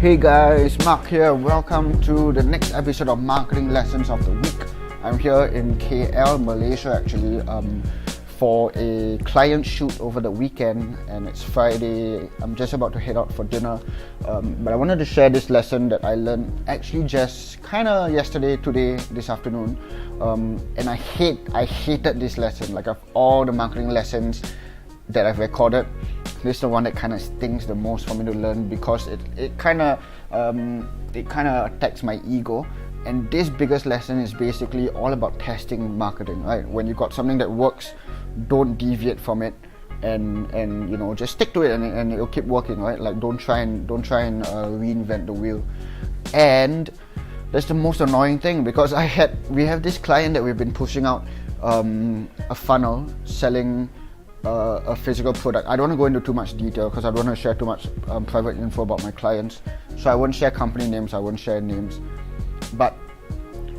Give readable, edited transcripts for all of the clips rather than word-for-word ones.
Hey guys, Mark here. Welcome to the next episode of Marketing Lessons of the Week. I'm here in KL, Malaysia actually, for a client shoot over the weekend, and it's Friday. I'm just about to head out for dinner, but I wanted to share this lesson that I learned actually just kind of yesterday, today, this afternoon, and I hated this lesson. Like, of all the marketing lessons that I've recorded, this is the one that kind of stings the most for me to learn, because it kind of attacks my ego. And this biggest lesson is basically all about testing marketing, right? When you got something that works, don't deviate from it, and just stick to it, and it'll keep working, right? Like, don't try and reinvent the wheel. And that's the most annoying thing, because we have this client that we've been pushing out a funnel selling a physical product. I don't want to go into too much detail because I don't want to share too much private info about my clients, so I won't share company names, I won't share names, but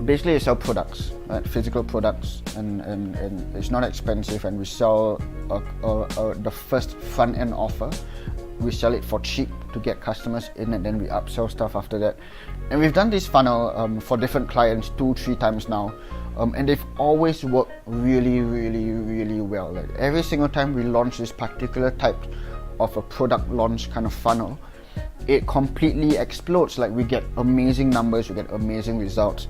basically I sell products, right? Physical products, and it's not expensive, and we sell the first front end offer. We sell it for cheap to get customers in, and then we upsell stuff after that. And we've done this funnel for different clients 2-3 times now, and they've always worked really, really, really well. Like, every single time we launch this particular type of a product launch kind of funnel, it completely explodes. Like, we get amazing numbers, we get amazing results,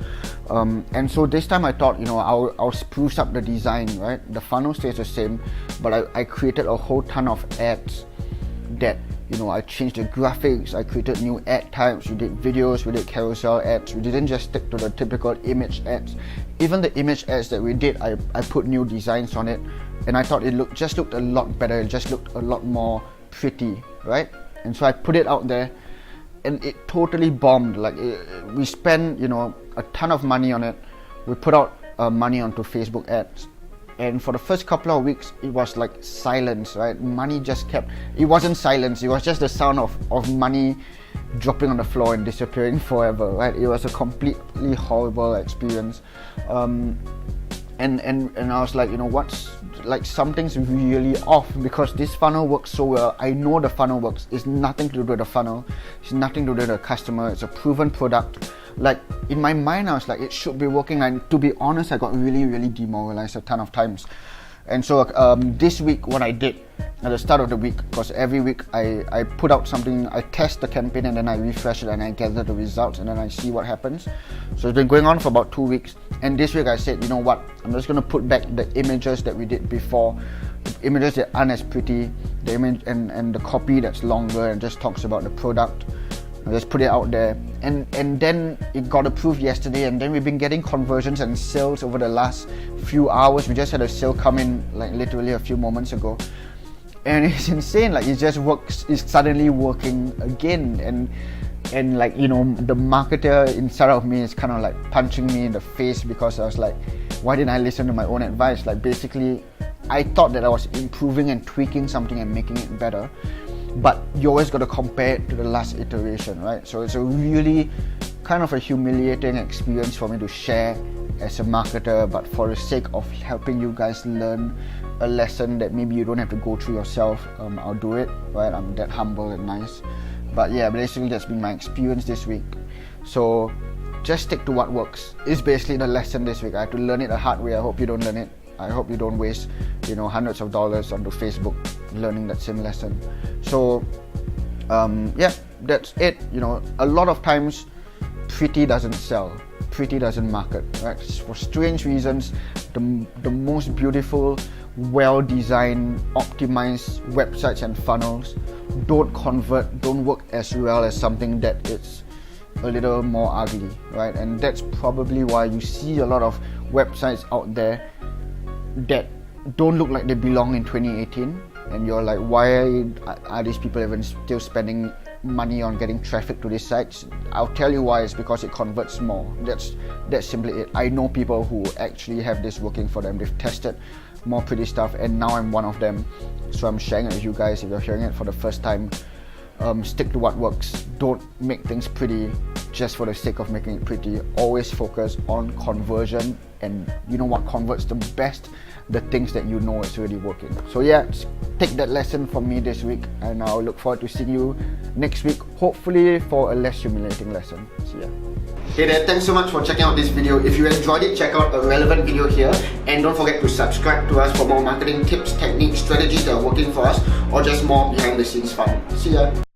and so this time I thought, I'll spruce up the design, right? The funnel stays the same, but I created a whole ton of ads that, I changed the graphics, I created new ad types, we did videos, we did carousel ads. We didn't just stick to the typical image ads. Even the image ads that we did, I put new designs on it, and I thought it looked a lot better, it just looked a lot more pretty, right? And so I put it out there, and it totally bombed. Like, we spent, a ton of money on it. We put out money onto Facebook ads, and for the first couple of weeks, it was like silence, right? Money just it wasn't silence, it was just the sound of money dropping on the floor and disappearing forever, right? It was a completely horrible experience. And I was like, what's, like, something's really off, because this funnel works so well. I know the funnel works. It's nothing to do with the funnel, it's nothing to do with the customer. It's a proven product. Like, in my mind, I was like, it should be working. And to be honest, I got really, really demoralized a ton of times. And so this week, what I did at the start of the week, because every week I put out something, I test the campaign, and then I refresh it, and I gather the results, and then I see what happens. So it's been going on for about 2 weeks, and this week I said, you know what, I'm just going to put back the images that we did before, the images that aren't as pretty, the image and the copy that's longer and just talks about the product. I just put it out there, and then it got approved yesterday, and then we've been getting conversions and sales over the last few hours. We just had a sale come in, like, literally a few moments ago, and it's insane. Like, it just works, it's suddenly working again, and like, the marketer inside of me is kind of like punching me in the face, because I was like, why didn't I listen to my own advice? Like, basically, I thought that I was improving and tweaking something and making it better, but you always got to compare it to the last iteration, right? So it's a really kind of a humiliating experience for me to share as a marketer, but for the sake of helping you guys learn a lesson that maybe you don't have to go through yourself, I'll do it, right? I'm that humble and nice. But yeah, basically that's been my experience this week. So just stick to what works. It's basically the lesson this week. I had to learn it the hard way. I hope you don't learn it. I hope you don't waste, hundreds of dollars onto Facebook learning that same lesson. So, that's it. A lot of times, pretty doesn't sell, pretty doesn't market, right? For strange reasons, the most beautiful, well-designed, optimized websites and funnels don't convert, don't work as well as something that is a little more ugly, right? And that's probably why you see a lot of websites out there that don't look like they belong in 2018, and you're like, why are these people even still spending money on getting traffic to these sites? I'll tell you why. It's because it converts more. That's simply it. I know people who actually have this working for them. They've tested more pretty stuff, and now I'm one of them, so I'm sharing it with you guys. If you're hearing it for the first time, stick to what works. Don't make things pretty just for the sake of making it pretty. Always focus on conversion, and what converts the best? The things that is really working. So yeah, take that lesson from me this week, and I'll look forward to seeing you next week, hopefully for a less humiliating lesson. See ya. Hey there, thanks so much for checking out this video. If you enjoyed it, check out a relevant video here, and don't forget to subscribe to us for more marketing tips, techniques, strategies that are working for us, or just more behind the scenes fun. See ya.